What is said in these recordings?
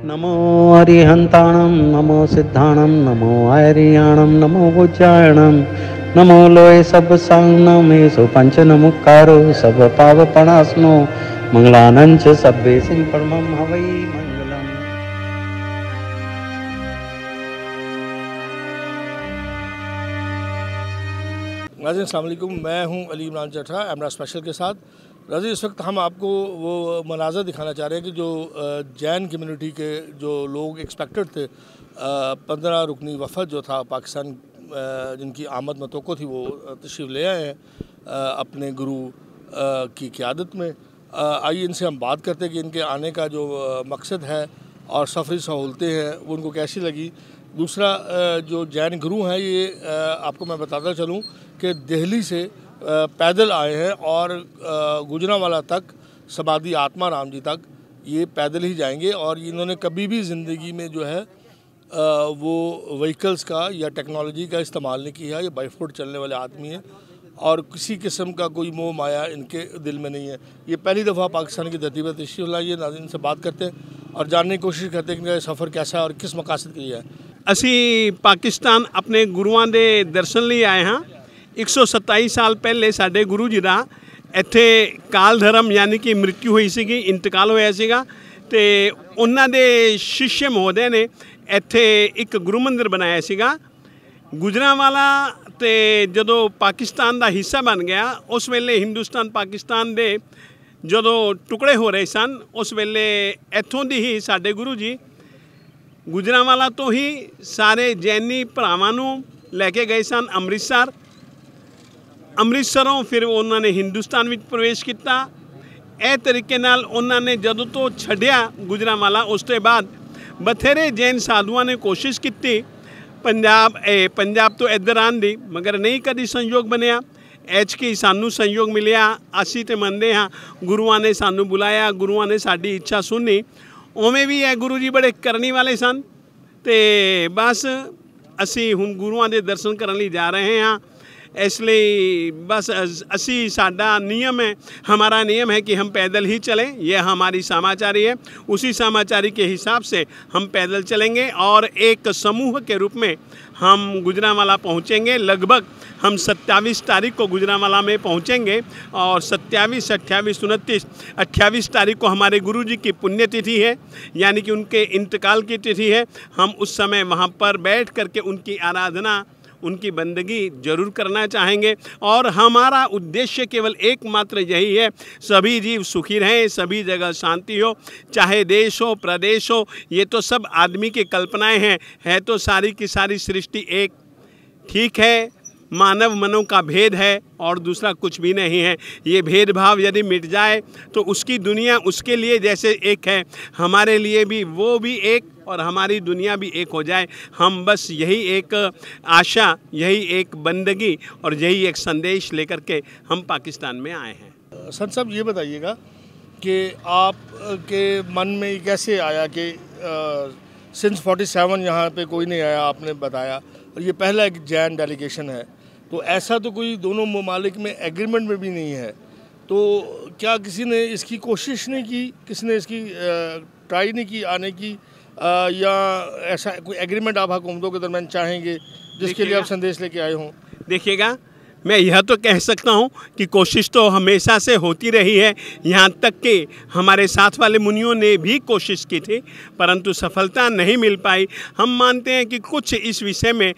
नमो अरिहंताणं नमो सिद्धाणं नमो आर्याणं नमो बुज्जायणं नमो लोय सब सांगनमेषु पंचनमुक्कारो सब पावपणास्नो मंगलानंच सब्बे सिंह परमं हवै मंगलम। नाज़रीन अस्सलाम वालेकुम, मैं हूं अली इमरान चट्टा एमरा स्पेशल के साथ। नाज़रीन इस वक्त हम आपको वो मनाज़र दिखाना चाह रहे हैं कि जो जैन कम्युनिटी के जो लोग एक्सपेक्टेड थे 15 रुकनी वफ़द जो था पाकिस्तान, जिनकी आमद मतवक्को थी, वो तशरीफ़ ले आए हैं अपने गुरु की क़ियादत में। आइए इनसे हम बात करते हैं कि इनके आने का जो मकसद है और सफ़री सहूलतें हैं वो उनको कैसी लगी। दूसरा, जो जैन गुरु हैं ये आपको मैं बताता चलूँ कि दिल्ली से पैदल आए हैं और गुजरांवाला तक, समाधि आत्मा राम जी तक ये पैदल ही जाएंगे। और इन्होंने कभी भी ज़िंदगी में जो है वो व्हीकल्स का या टेक्नोलॉजी का इस्तेमाल नहीं किया। ये बाई फुट चलने वाले आदमी हैं और किसी किस्म का कोई मोह माया इनके दिल में नहीं है। ये पहली दफ़ा पाकिस्तान की धरती पर तशरीफ़ लाई है। नाज़रीन से बात करते हैं और जानने की कोशिश करते हैं कि इनका सफ़र कैसा है और किस मकासद के लिए है। ਅਸੀਂ ਪਾਕਿਸਤਾਨ ਆਪਣੇ ਗੁਰੂਆਂ ਦੇ ਦਰਸ਼ਨ ਲਈ ਆਏ ਹਾਂ। 127 ਸਾਲ ਪਹਿਲੇ ਸਾਡੇ ਗੁਰੂ ਜੀ ਦਾ ਇੱਥੇ ਕਾਲ ਧਰਮ ਯਾਨੀ ਕਿ ਮ੍ਰਿਤੂ ਹੋਈ ਸੀਗੀ, ਇੰਤਕਾਲ ਹੋਇਆ ਸੀਗਾ ਤੇ ਉਹਨਾਂ ਦੇ ਸ਼ਿਸ਼ ਮਹੋਦੈ ਨੇ ਇੱਥੇ ਇੱਕ ਗੁਰੂ ਮੰਦਿਰ ਬਣਾਇਆ ਸੀਗਾ ਗੁਜਰਾਂਵਾਲਾ। ਤੇ ਜਦੋਂ ਪਾਕਿਸਤਾਨ ਦਾ ਹਿੱਸਾ ਬਣ ਗਿਆ ਉਸ ਵੇਲੇ ਹਿੰਦੁਸਤਾਨ ਪਾਕਿਸਤਾਨ ਦੇ ਜਦੋਂ ਟੁਕੜੇ ਹੋ ਰਹੇ ਸਨ, ਉਸ ਵੇਲੇ ਇੱਥੋਂ ਦੀ ਹੀ ਸਾਡੇ ਗੁਰੂ ਜੀ ਗੁਜਰਾਂਵਾਲਾ ਤੋਂ ਹੀ ਸਾਰੇ ਜੈਨੀ ਭਰਾਵਾਂ ਨੂੰ ਲੈ ਕੇ ਗਏ ਸਨ ਅੰਮ੍ਰਿਤਸਰ। ਅੰਮ੍ਰਿਤਸਰੋਂ ਫਿਰ ਉਹਨਾਂ ਨੇ ਹਿੰਦੁਸਤਾਨ ਵਿੱਚ ਪ੍ਰਵੇਸ਼ ਕੀਤਾ। ਇਹ ਤਰੀਕੇ ਨਾਲ ਉਹਨਾਂ ਨੇ ਜਦੋਂ ਤੋਂ ਛੱਡਿਆ ਗੁਜਰਾਂਵਾਲਾ, ਉਸ ਤੋਂ ਬਾਅਦ ਬਥੇਰੇ ਜੈਨ ਸਾਧੂਆਂ ਨੇ ਕੋਸ਼ਿਸ਼ ਕੀਤੀ ਪੰਜਾਬ ਤੋਂ ਇੱਧਰ ਆਉਣ ਦੀ, ਮਗਰ ਨਹੀਂ ਕਦੀ ਸੰਯੋਗ ਬਣਿਆ। ਐਤਕੀ ਸਾਨੂੰ ਸੰਯੋਗ ਮਿਲਿਆ। ਅਸੀਂ ਤੇ ਮੰਨਦੇ ਹਾਂ ਗੁਰੂਆਂ ਨੇ ਸਾਨੂੰ ਬੁਲਾਇਆ, ਗੁਰੂਆਂ ਨੇ ਸਾਡੀ ਇੱਛਾ ਸੁਣੀ। ਉਵੇਂ ਵੀ ਇਹ ਗੁਰੂ ਜੀ ਬੜੇ ਕਰਨੀ ਵਾਲੇ ਸਨ ਤੇ ਬਸ ਅਸੀਂ ਹੁਣ ਗੁਰੂਆਂ ਦੇ ਦਰਸ਼ਨ ਕਰਨ ਲਈ ਜਾ ਰਹੇ ਹਾਂ। इसलिए बस असी साडा नियम है, हमारा नियम है कि हम पैदल ही चलें। यह हमारी समाचारी है, उसी समाचारी के हिसाब से हम पैदल चलेंगे और एक समूह के रूप में हम गुजरांवाला पहुंचेंगे। लगभग हम 27 तारीख को गुजरांवाला में पहुंचेंगे और 27, 28, 29, 28 तारीख को हमारे गुरु जी की पुण्यतिथि है, यानी कि उनके इंतकाल की तिथि है। हम उस समय वहाँ पर बैठ करके उनकी आराधना, उनकी बंदगी ज़रूर करना चाहेंगे। और हमारा उद्देश्य केवल एकमात्र यही है, सभी जीव सुखी रहें, सभी जगह शांति हो, चाहे देश हो प्रदेश हो। ये तो सब आदमी की कल्पनाएं हैं, है तो सारी की सारी सृष्टि एक। ठीक है, मानव मनों का भेद है और दूसरा कुछ भी नहीं है। ये भेदभाव यदि मिट जाए तो उसकी दुनिया उसके लिए जैसे एक है, हमारे लिए भी वो भी एक और हमारी दुनिया भी एक हो जाए। हम बस यही एक आशा, यही एक बंदगी और यही एक संदेश लेकर के हम पाकिस्तान में आए हैं। संत साहब ये बताइएगा कि आपके मन में कैसे आया कि सिंस 47 यहाँ पे कोई नहीं आया, आपने बताया, और ये पहला एक जैन डेलीगेशन है, तो ऐसा तो कोई दोनों ममालिक में एग्रीमेंट में भी नहीं है, तो क्या किसी ने इसकी कोशिश नहीं की, किसी ने इसकी ट्राई नहीं की आने की, या ऐसा कोई एग्रीमेंट आप हुकूमतों के दरमियान चाहेंगे जिसके लिए आप संदेश लेके आए हों? देखिएगा, मैं यह तो कह सकता हूँ कि कोशिश तो हमेशा से होती रही है। यहाँ तक कि हमारे साथ वाले मुनियों ने भी कोशिश की थी, परंतु सफलता नहीं मिल पाई। हम मानते हैं कि कुछ इस विषय में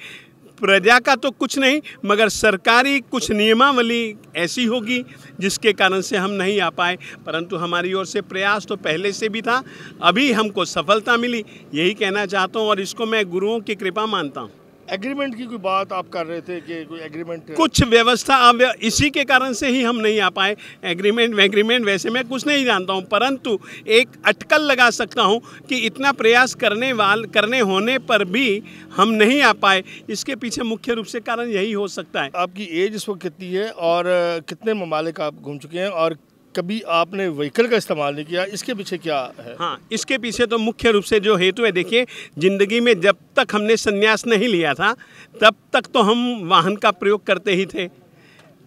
प्रजा का तो कुछ नहीं, मगर सरकारी कुछ नियमावली ऐसी होगी जिसके कारण से हम नहीं आ पाए। परंतु हमारी ओर से प्रयास तो पहले से भी था, अभी हमको सफलता मिली, यही कहना चाहता हूँ और इसको मैं गुरुओं की कृपा मानता हूँ। एग्रीमेंट की कोई बात आप कर रहे थे कि कोई एग्रीमेंट, कुछ व्यवस्था, अब इसी के कारण से ही हम नहीं आ पाए। एग्रीमेंट वैसे मैं कुछ नहीं जानता हूं, परंतु एक अटकल लगा सकता हूं कि इतना प्रयास करने होने पर भी हम नहीं आ पाए। इसके पीछे मुख्य रूप से कारण यही हो सकता है। आपकी एज इस वक्त कितनी है और कितने ममालिक आप घूम चुके हैं और कभी आपने व्हीकल का इस्तेमाल नहीं किया, इसके पीछे क्या है? हाँ, इसके पीछे तो मुख्य रूप से जो हेतु है, देखिए, ज़िंदगी में जब तक हमने संन्यास नहीं लिया था तब तक तो हम वाहन का प्रयोग करते ही थे।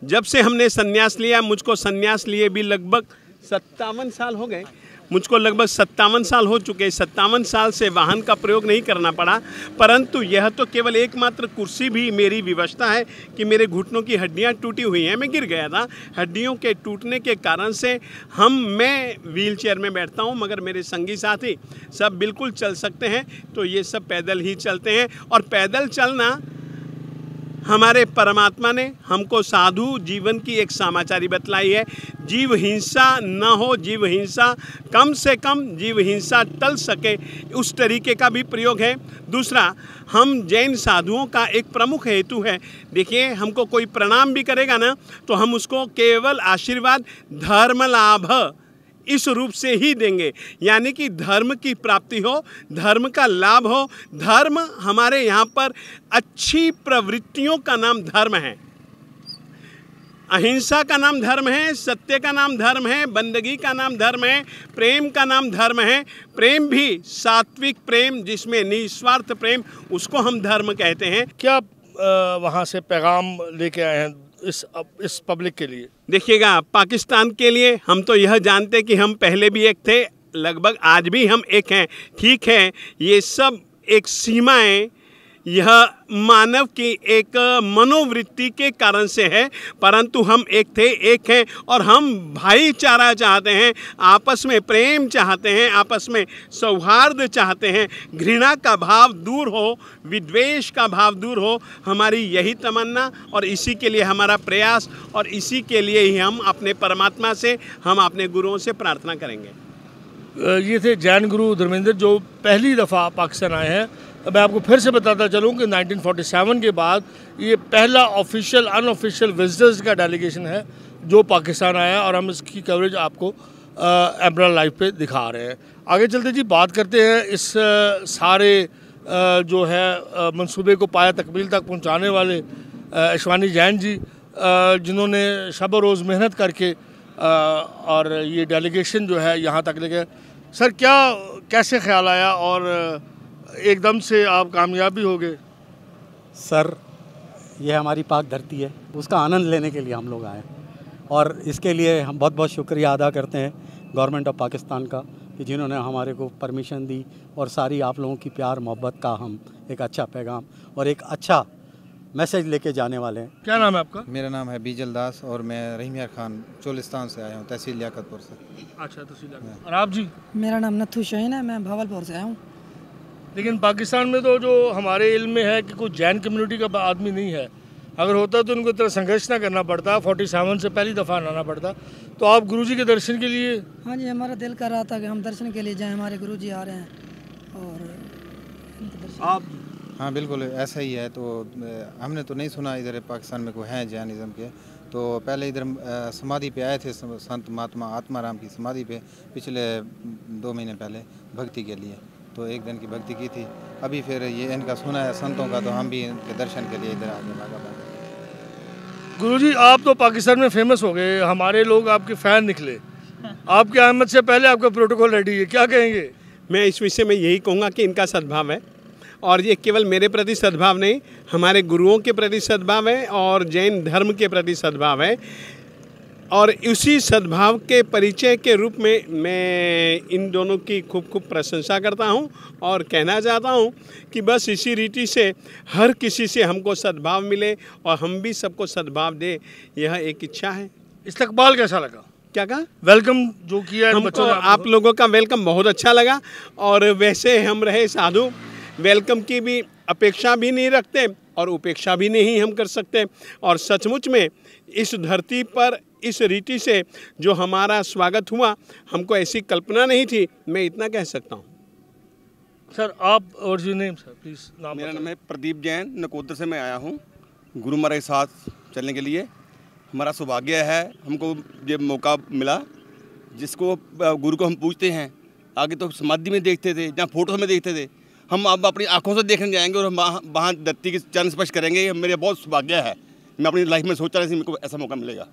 जब से हमने संन्यास लिया, मुझको संन्यास लिए भी लगभग 57 साल हो गए, मुझको लगभग 57 साल हो चुके, 57 साल से वाहन का प्रयोग नहीं करना पड़ा। परंतु यह तो केवल एकमात्र कुर्सी भी मेरी विवशता है कि मेरे घुटनों की हड्डियां टूटी हुई हैं, मैं गिर गया था। हड्डियों के टूटने के कारण से मैं व्हील चेयर में बैठता हूं, मगर मेरे संगी साथी सब बिल्कुल चल सकते हैं। तो ये सब पैदल ही चलते हैं, और पैदल चलना हमारे परमात्मा ने हमको साधु जीवन की एक समाचारी बतलाई है। जीव हिंसा न हो, जीव हिंसा कम से कम जीव हिंसा टल सके, उस तरीके का भी प्रयोग है। दूसरा, हम जैन साधुओं का एक प्रमुख हेतु है, देखिए हमको कोई प्रणाम भी करेगा ना तो हम उसको केवल आशीर्वाद धर्म लाभ इस रूप से ही देंगे, यानी कि धर्म की प्राप्ति हो, धर्म का लाभ हो। धर्म हमारे यहाँ पर अच्छी प्रवृत्तियों का नाम धर्म है, अहिंसा का नाम धर्म है, सत्य का नाम धर्म है, बंदगी का नाम धर्म है, प्रेम का नाम धर्म है। प्रेम भी सात्विक प्रेम, जिसमें निस्वार्थ प्रेम, उसको हम धर्म कहते हैं। क्या वहाँ से पैगाम लेके आए हैं इस पब्लिक के लिए? देखिएगा, पाकिस्तान के लिए हम तो यह जानते कि हम पहले भी एक थे, लगभग आज भी हम एक हैं। ठीक है, ये सब एक सीमाएं यह मानव की एक मनोवृत्ति के कारण से है, परंतु हम एक थे, एक हैं, और हम भाईचारा चाहते हैं, आपस में प्रेम चाहते हैं, आपस में सौहार्द चाहते हैं, घृणा का भाव दूर हो, विद्वेष का भाव दूर हो। हमारी यही तमन्ना और इसी के लिए हमारा प्रयास, और इसी के लिए ही हम अपने परमात्मा से, हम अपने गुरुओं से प्रार्थना करेंगे। ये थे जैन गुरु धर्मेंद्र, जो पहली दफ़ा पाकिस्तान आए हैं। मैं आपको फिर से बताता चलूँ कि 1947 के बाद ये पहला ऑफिशियल अनऑफिशियल विजिटर्स का डेलीगेशन है जो पाकिस्तान आया, और हम इसकी कवरेज आपको एमराल्ड लाइव पे दिखा रहे हैं। आगे चलते जी बात करते हैं इस सारे जो है मंसूबे को पाया तकमील तक पहुंचाने वाले अश्वानी जैन जी, जिन्होंने शब रोज़ मेहनत करके और ये डेलीगेशन जो है यहाँ तक लेके। सर, क्या कैसे ख्याल आया और एकदम से आप कामयाब भी हो गए? सर, यह हमारी पाक धरती है, उसका आनंद लेने के लिए हम लोग आए, और इसके लिए हम बहुत बहुत शुक्रिया अदा करते हैं गवर्नमेंट ऑफ पाकिस्तान का कि जिन्होंने हमारे को परमिशन दी, और सारी आप लोगों की प्यार मोहब्बत का हम एक अच्छा पैगाम और एक अच्छा मैसेज लेके जाने वाले हैं। क्या नाम है आपका? मेरा नाम है बीजल दास और मैं रहीम यार खान चोलिस्तान से आया हूँ, तहसील लियाकतपुर से। अच्छा, तहसील। और आप जी? मेरा नाम नथु शहीन है, मैं भावलपुर से आया हूँ। लेकिन पाकिस्तान में तो जो हमारे इल्म में है कि कोई जैन कम्युनिटी का आदमी नहीं है, अगर होता तो उनको इतना संघर्ष ना करना पड़ता, 47 से पहली दफ़ा आना पड़ता। तो आप गुरुजी के दर्शन के लिए? हाँ जी, हमारा दिल कर रहा था कि हम दर्शन के लिए जाएं, हमारे गुरुजी आ रहे हैं और आप? हाँ बिल्कुल ऐसा ही है। तो हमने तो नहीं सुना इधर पाकिस्तान में कोई है जैनिज़्म के, तो पहले इधर समाधि पे आए थे संत महात्मा आत्माराम की समाधि पे पिछले 2 महीने पहले भक्ति के लिए, तो 1 दिन की भक्ति की थी। अभी फिर ये इनका सुना है संतों का, तो हम भी इनके दर्शन के लिए इधर आगे भागा। गुरुजी, आप तो पाकिस्तान में फेमस हो गए, हमारे लोग आपके फ़ैन निकले। आपके आमद से पहले आपका प्रोटोकॉल रेडी है, क्या कहेंगे? मैं इस विषय में यही कहूँगा कि इनका सद्भाव है, और ये केवल मेरे प्रति सद्भाव नहीं, हमारे गुरुओं के प्रति सद्भाव है और जैन धर्म के प्रति सद्भाव है। और उसी सद्भाव के परिचय के रूप में मैं इन दोनों की खूब खूब प्रशंसा करता हूं, और कहना चाहता हूं कि बस इसी रीति से हर किसी से हमको सद्भाव मिले और हम भी सबको सद्भाव दे, यह एक इच्छा है। इस्तकबाल कैसा लगा? क्या कहा? वेलकम जो किया हमको आप लोगों का वेलकम बहुत अच्छा लगा, और वैसे हम रहे साधु, वेलकम की भी अपेक्षा भी नहीं रखते और उपेक्षा भी नहीं हम कर सकते। और सचमुच में इस धरती पर इस रीति से जो हमारा स्वागत हुआ, हमको ऐसी कल्पना नहीं थी, मैं इतना कह सकता हूँ। सर, आप और जी नेम सर प्लीज़ नाम? मेरा नाम है प्रदीप जैन, नकोदर से मैं आया हूँ गुरु महाराज के साथ चलने के लिए। हमारा सौभाग्य है, हमको ये मौका मिला, जिसको गुरु को हम पूछते हैं। आगे तो समाधि में देखते थे, जहाँ फोटो में देखते थे, हम अब अपनी आंखों से देखने जाएंगे और वहाँ धरती के चरण स्पर्श करेंगे। ये मेरे बहुत सौभाग्य है, मैं अपनी लाइफ में सोचा नहीं मेरे को ऐसा मौका मिलेगा।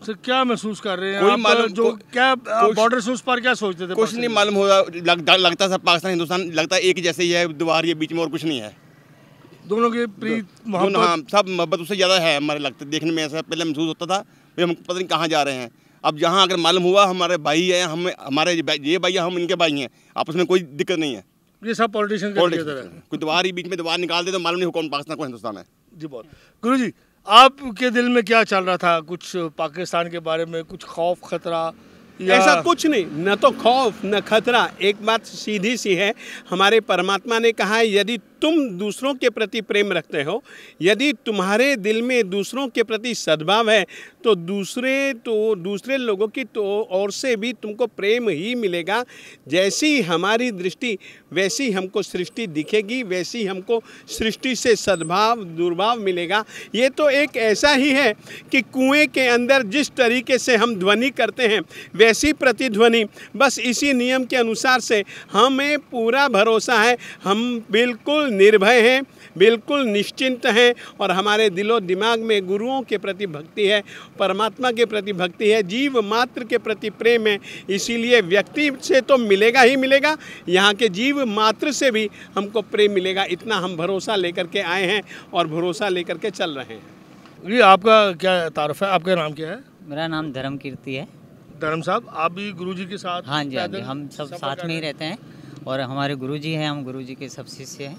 सर, क्या महसूस कर रहे हैं कोई आप? मालूम जो क्या बॉर्डर से उस पर क्या सोचते थे? कुछ नहीं मालूम होगा, लगता सब पाकिस्तान हिंदुस्तान लगता है एक ही जैसे ही है, दीवार ये बीच में और कुछ नहीं है। दोनों की प्रीत मोहब्बत? हाँ, सब मोहब्बत उससे ज़्यादा है हमारे लगता, देखने में ऐसा पहले महसूस होता था, भाई हम पता नहीं कहाँ जा रहे हैं। अब जहाँ अगर मालूम हुआ हमारे भाई हैं, हम हमारे ये भाई हैं, हम इनके भाई हैं, आपस में कोई दिक्कत नहीं है। ये सब पॉलिटिशियन कोई दीवार ही बीच में दीवार निकाल दे तो मालूम नहीं कौन पाकिस्तान कौन हिंदुस्तान है। जी बहुत। गुरुजी, आपके दिल में क्या चल रहा था? कुछ पाकिस्तान के बारे में कुछ खौफ खतरा? ऐसा कुछ नहीं, न तो खौफ न खतरा। एक बात सीधी सी है, हमारे परमात्मा ने कहा है यदि तुम दूसरों के प्रति प्रेम रखते हो, यदि तुम्हारे दिल में दूसरों के प्रति सद्भाव है, तो दूसरे लोगों की तो ओर से भी तुमको प्रेम ही मिलेगा। जैसी हमारी दृष्टि वैसी हमको सृष्टि दिखेगी, वैसी हमको सृष्टि से सद्भाव दुर्भाव मिलेगा। ये तो एक ऐसा ही है कि कुएं के अंदर जिस तरीके से हम ध्वनि करते हैं वैसी प्रतिध्वनि, बस इसी नियम के अनुसार से हमें पूरा भरोसा है, हम बिल्कुल निर्भय हैं, बिल्कुल निश्चिंत हैं और हमारे दिलो दिमाग में गुरुओं के प्रति भक्ति है, परमात्मा के प्रति भक्ति है, जीव मात्र के प्रति प्रेम है। इसीलिए व्यक्ति से तो मिलेगा ही मिलेगा, यहाँ के जीव मात्र से भी हमको प्रेम मिलेगा। इतना हम भरोसा लेकर के आए हैं और भरोसा लेकर के चल रहे हैं। ये आपका क्या तारुफ है? आपका नाम क्या है? मेरा नाम धर्म कीर्ति है। धर्म साहब, आप भी गुरुजी के साथ? हाँ जी, हाँ जी, हम सब साथ में ही रहते हैं और हमारे गुरुजी हैं, हम गुरुजी के सब शिष्य हैं,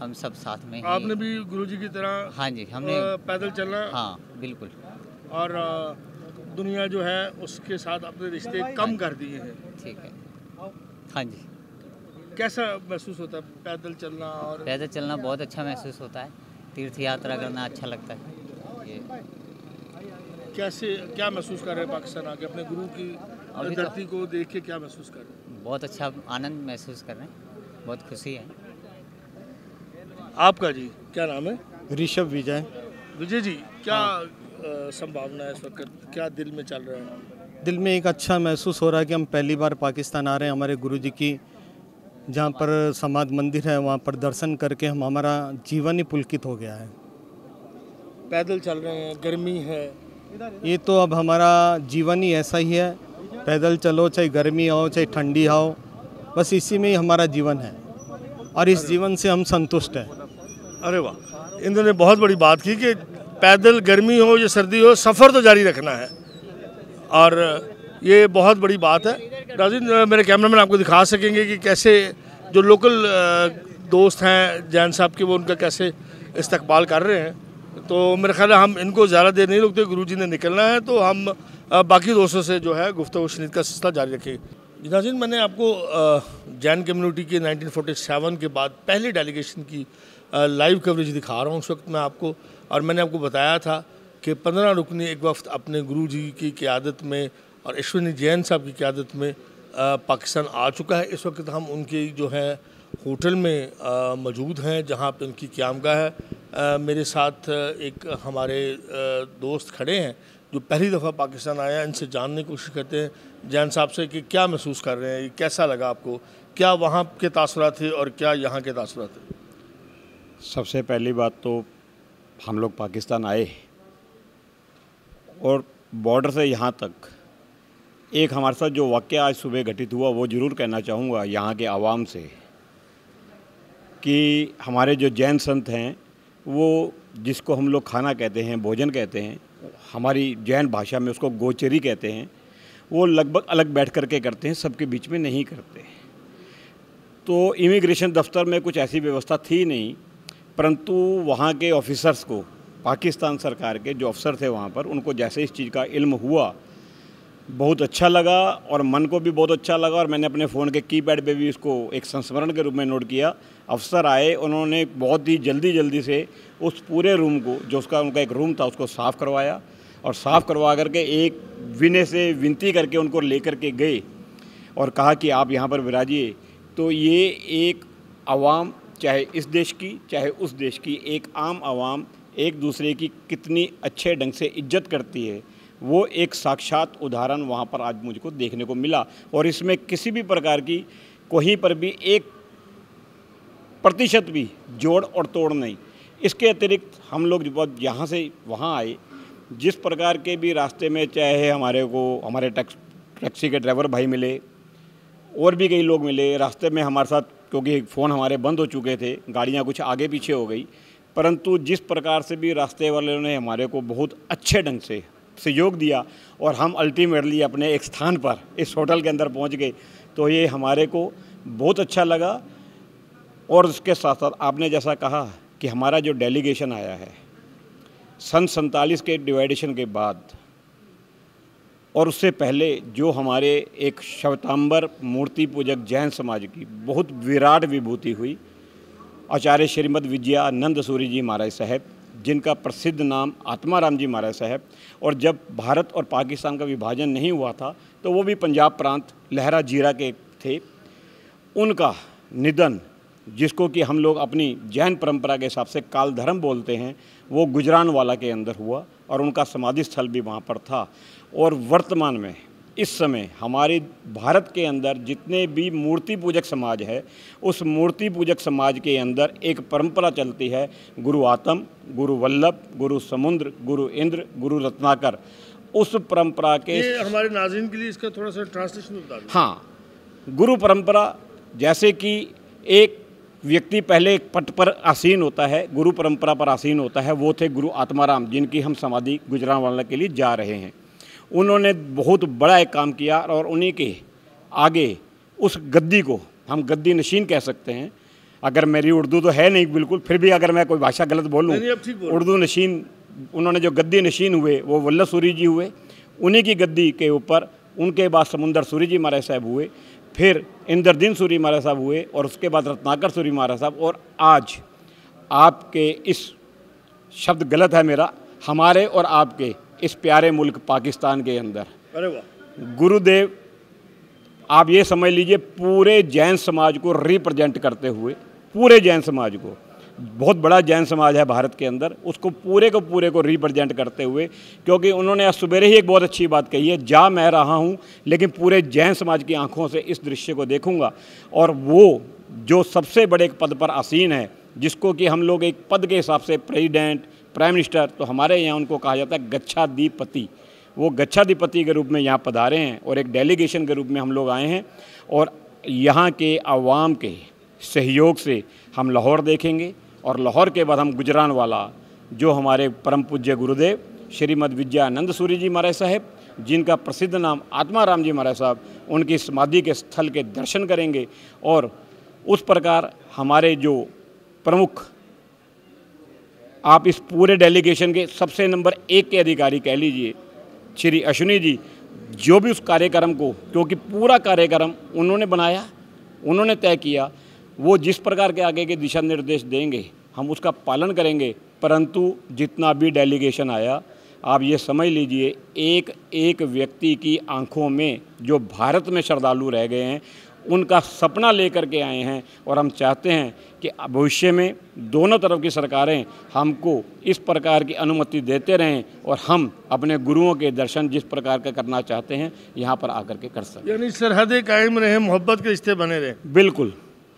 हम सब साथ में। आपने भी गुरुजी की तरह? हाँ जी, हमने पैदल चलना? हाँ बिल्कुल। और दुनिया जो है उसके साथ अपने रिश्ते कम कर दिए हैं। ठीक है। हाँ जी। कैसा महसूस होता है पैदल चलना? और पैदल चलना बहुत अच्छा महसूस होता है, तीर्थ यात्रा करना अच्छा लगता है। ये कैसे क्या महसूस कर रहे हैं पाकिस्तान आके अपने गुरु की धरती को देख के? क्या महसूस कर रहे हैं? बहुत अच्छा आनंद महसूस कर रहे हैं, बहुत खुशी है। आपका जी क्या नाम है? ऋषभ विजय। विजय जी, क्या संभावना है इस वक्त, क्या दिल में चल रहा है? दिल में एक अच्छा महसूस हो रहा है कि हम पहली बार पाकिस्तान आ रहे हैं। हमारे गुरुजी की जहाँ पर समाधि मंदिर है वहाँ पर दर्शन करके हमारा जीवन ही पुलकित हो गया है। पैदल चल रहे हैं, गर्मी है, ये तो अब हमारा जीवन ही ऐसा ही है, पैदल चलो चाहे गर्मी हो चाहे ठंडी हो, बस इसी में ही हमारा जीवन है और इस जीवन से हम संतुष्ट हैं। अरे वाह, इन्होंने बहुत बड़ी बात की कि पैदल गर्मी हो या सर्दी हो, सफ़र तो जारी रखना है और ये बहुत बड़ी बात है। राजिन, मेरे कैमरामैन आपको दिखा सकेंगे कि कैसे जो लोकल दोस्त हैं जैन साहब के, वो उनका कैसे इस्तकबाल कर रहे हैं। तो मेरा ख्याल है हम इनको ज़्यादा देर नहीं रुकते, गुरुजी ने निकलना है, तो हम बाकी दोस्तों से जो है गुफ्तगू शनीद का सिलसिला जारी रखेंगे। नाज़रीन, मैंने आपको जैन कम्युनिटी के 1947 के बाद पहले डेलीगेशन की लाइव कवरेज दिखा रहा हूँ उस वक्त मैं आपको, और मैंने आपको बताया था कि 15 रुकनी एक वक्त अपने गुरुजी की क़यादत में और अश्विनी जैन साहब की क़यादत में पाकिस्तान आ चुका है। इस वक्त हम उनके जो है होटल में मौजूद हैं जहाँ पे उनकी क़यामगाह है। मेरे साथ एक हमारे दोस्त खड़े हैं जो पहली दफ़ा पाकिस्तान आया, इनसे जानने की कोशिश करते हैं जैन साहब से कि क्या महसूस कर रहे हैं, कैसा लगा आपको, क्या वहाँ के तासुरात थे और क्या यहाँ के तासुरात थे? सबसे पहली बात तो हम लोग पाकिस्तान आए और बॉर्डर से यहाँ तक एक हमारे साथ जो वाक़या आज सुबह घटित हुआ वो ज़रूर कहना चाहूँगा यहाँ के आवाम से कि हमारे जो जैन संत हैं वो जिसको हम लोग खाना कहते हैं, भोजन कहते हैं, हमारी जैन भाषा में उसको गोचरी कहते हैं, वो लगभग अलग बैठ कर के करते हैं, सबके बीच में नहीं करते। तो इमिग्रेशन दफ्तर में कुछ ऐसी व्यवस्था थी नहीं, परंतु वहाँ के ऑफिसर्स को, पाकिस्तान सरकार के जो अफसर थे वहाँ पर, उनको जैसे इस चीज़ का इल्म हुआ बहुत अच्छा लगा और मन को भी बहुत अच्छा लगा और मैंने अपने फ़ोन के कीपैड पे भी इसको एक संस्मरण के रूप में नोट किया। अफसर आए, उन्होंने बहुत ही जल्दी से उस पूरे रूम को, जो उसका उनका एक रूम था, उसको साफ़ करवाया और साफ़ करवा करके एक विनय से विनती करके उनको लेकर के गए और कहा कि आप यहाँ पर विराजिए। तो ये एक आवाम, चाहे इस देश की चाहे उस देश की, एक आम आवाम एक दूसरे की कितनी अच्छे ढंग से इज्जत करती है, वो एक साक्षात उदाहरण वहाँ पर आज मुझको देखने को मिला। और इसमें किसी भी प्रकार की कहीं पर भी 1% भी जोड़ और तोड़ नहीं। इसके अतिरिक्त हम लोग जब यहाँ से वहाँ आए, जिस प्रकार के भी रास्ते में चाहे हमारे टैक्सी के ड्राइवर भाई मिले और भी कई लोग मिले रास्ते में हमारे साथ, क्योंकि फ़ोन हमारे बंद हो चुके थे, गाड़ियाँ कुछ आगे पीछे हो गई, परंतु जिस प्रकार से भी रास्ते वालों ने हमारे को बहुत अच्छे ढंग से सहयोग दिया और हम अल्टीमेटली अपने एक स्थान पर इस होटल के अंदर पहुंच गए। तो ये हमारे को बहुत अच्छा लगा। और उसके साथ साथ आपने जैसा कहा कि हमारा जो डेलीगेशन आया है सन 47 के डिवाइडेशन के बाद और उससे पहले जो हमारे एक श्वेतांबर मूर्ति पूजक जैन समाज की बहुत विराट विभूति हुई आचार्य श्रीमद विजयानंद सूरी जी महाराज साहब, जिनका प्रसिद्ध नाम आत्माराम जी महाराज साहब, और जब भारत और पाकिस्तान का विभाजन नहीं हुआ था तो वो भी पंजाब प्रांत लहरा जीरा के थे। उनका निधन, जिसको कि हम लोग अपनी जैन परंपरा के हिसाब से काल धर्म बोलते हैं, वो गुजरानवाला के अंदर हुआ और उनका समाधि स्थल भी वहाँ पर था। और वर्तमान में इस समय हमारे भारत के अंदर जितने भी मूर्ति पूजक समाज है, उस मूर्ति पूजक समाज के अंदर एक परंपरा चलती है, गुरु आतम, गुरु वल्लभ, गुरु समुद्र, गुरु इंद्र, गुरु रत्नाकर। उस परंपरा के ये हमारे नाज़रीन के लिए इसका थोड़ा सा ट्रांसलेशन बता दो। हाँ, गुरु परंपरा जैसे कि एक व्यक्ति पहले एक पट पर आसीन होता है, गुरु परंपरा पर आसीन होता है, वो थे गुरु आत्माराम, जिनकी हम समाधि गुजरानवाला के लिए जा रहे हैं। उन्होंने बहुत बड़ा एक काम किया और उन्हीं के आगे उस गद्दी को हम गद्दी नशीन कह सकते हैं। अगर मेरी उर्दू तो है नहीं बिल्कुल, फिर भी अगर मैं कोई भाषा गलत बोलूँ, उर्दू नशीन, उन्होंने जो गद्दी नशीन हुए वो वल्लभ सूरी जी हुए। उन्हीं की गद्दी के ऊपर उनके बाद समुंदर सूरी जी महाराज साहब हुए, फिर इंद्रदीन सूरी महाराज साहब हुए और उसके बाद रत्नाकर सूरी महाराज साहब। और आज आपके इस शब्द गलत है मेरा, हमारे और आपके इस प्यारे मुल्क पाकिस्तान के अंदर, अरे वाह, गुरुदेव आप ये समझ लीजिए पूरे जैन समाज को रिप्रेजेंट करते हुए, पूरे जैन समाज को, बहुत बड़ा जैन समाज है भारत के अंदर, उसको पूरे को रिप्रेजेंट करते हुए, क्योंकि उन्होंने आज सुबह ही एक बहुत अच्छी बात कही है, जा मैं रहा हूँ लेकिन पूरे जैन समाज की आंखों से इस दृश्य को देखूंगा। और वो जो सबसे बड़े एक पद पर आसीन है, जिसको कि हम लोग एक पद के हिसाब से प्रेसिडेंट, प्राइम मिनिस्टर, तो हमारे यहाँ उनको कहा जाता है गच्छाधिपति, वो गच्छाधिपति के रूप में यहाँ पधारे हैं और एक डेलीगेशन के रूप में हम लोग आए हैं। और यहाँ के आवाम के सहयोग से हम लाहौर देखेंगे और लाहौर के बाद हम गुजरानवाला, जो हमारे परम पूज्य गुरुदेव श्रीमद विजयानंद सूरी जी महाराज साहब, जिनका प्रसिद्ध नाम आत्माराम जी महाराज साहब, उनकी समाधि के स्थल के दर्शन करेंगे। और उस प्रकार हमारे जो प्रमुख, आप इस पूरे डेलीगेशन के सबसे नंबर 1 के अधिकारी कह लीजिए श्री अश्विनी जी, जो भी उस कार्यक्रम को, क्योंकि पूरा कार्यक्रम उन्होंने बनाया, उन्होंने तय किया, वो जिस प्रकार के आगे के दिशा निर्देश देंगे हम उसका पालन करेंगे। परंतु जितना भी डेलीगेशन आया, आप ये समझ लीजिए एक एक व्यक्ति की आंखों में जो भारत में श्रद्धालु रह गए हैं, उनका सपना लेकर के आए हैं। और हम चाहते हैं कि भविष्य में दोनों तरफ की सरकारें हमको इस प्रकार की अनुमति देते रहें और हम अपने गुरुओं के दर्शन जिस प्रकार का करना चाहते हैं यहाँ पर आकर के कर सकें। यानी सरहदें कायम रहे, मोहब्बत के रिश्ते बने रहे। बिल्कुल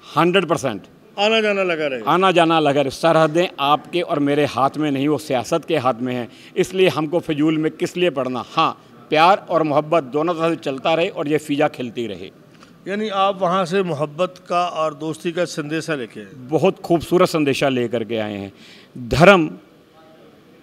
100% आना जाना लगा रहे, आना जाना लगा रहे। सरहदें आपके और मेरे हाथ में नहीं, वो सियासत के हाथ में है। इसलिए हमको फिजूल में किस लिए पढ़ना। हाँ, प्यार और मोहब्बत दोनों तरह से चलता रहे और ये फिजा खिलती रहे। यानी आप वहाँ से मोहब्बत का और दोस्ती का संदेशा लेके आए। बहुत खूबसूरत संदेशा लेकर के आए हैं। धर्म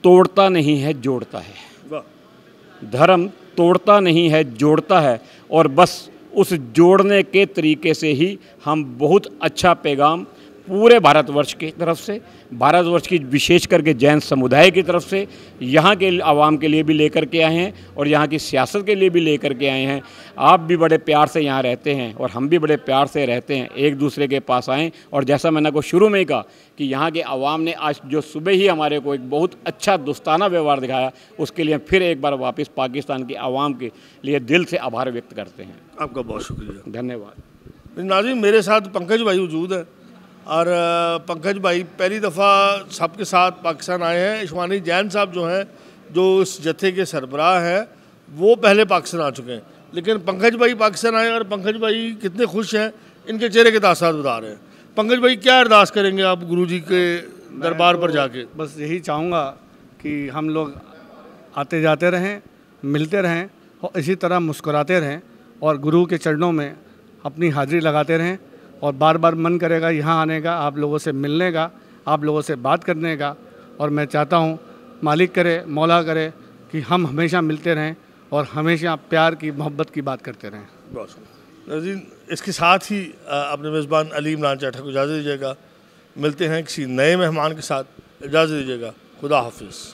तोड़ता नहीं है, जोड़ता है। वाह। धर्म तोड़ता नहीं है, जोड़ता है। और बस उस जोड़ने के तरीके से ही हम बहुत अच्छा पैगाम पूरे भारतवर्ष की तरफ से, भारतवर्ष की विशेष करके जैन समुदाय की तरफ से यहाँ के आवाम के लिए भी लेकर के आए हैं और यहाँ की सियासत के लिए भी लेकर के आए हैं। आप भी बड़े प्यार से यहाँ रहते हैं और हम भी बड़े प्यार से रहते हैं, एक दूसरे के पास आएँ। और जैसा मैंने को शुरू में ही कहा कि यहाँ के आवाम ने आज जो सुबह ही हमारे को एक बहुत अच्छा दोस्ताना व्यवहार दिखाया, उसके लिए फिर एक बार वापस पाकिस्तान की आवाम के लिए दिल से आभार व्यक्त करते हैं। आपका बहुत शुक्रिया, धन्यवाद। नाज़रीन, मेरे साथ पंकज भाई मौजूद है और पंकज भाई पहली दफ़ा सबके साथ पाकिस्तान आए हैं। इशवानी जैन साहब जो हैं, जो इस जत्थे के सरबराह हैं, वो पहले पाकिस्तान आ चुके हैं, लेकिन पंकज भाई पाकिस्तान आए और पंकज भाई कितने खुश हैं, इनके चेहरे के तासुरात बता रहे हैं। पंकज भाई, क्या अरदास करेंगे आप गुरुजी के दरबार पर जाके? बस यही चाहूँगा कि हम लोग आते जाते रहें, मिलते रहें और इसी तरह मुस्कुराते रहें और गुरु के चरणों में अपनी हाज़िरी लगाते रहें। और बार बार मन करेगा यहाँ आने का, आप लोगों से मिलने का, आप लोगों से बात करने का। और मैं चाहता हूँ मालिक करे, मौला करे कि हम हमेशा मिलते रहें और हमेशा प्यार की मोहब्बत की बात करते रहें। बहुत नाज़रीन, इसके साथ ही अपने मेज़बान अली इमरान चट्ठा को इजाज़त दीजिएगा। मिलते हैं किसी नए मेहमान के साथ, इजाज़त दीजिएगा। खुदा हाफिज़।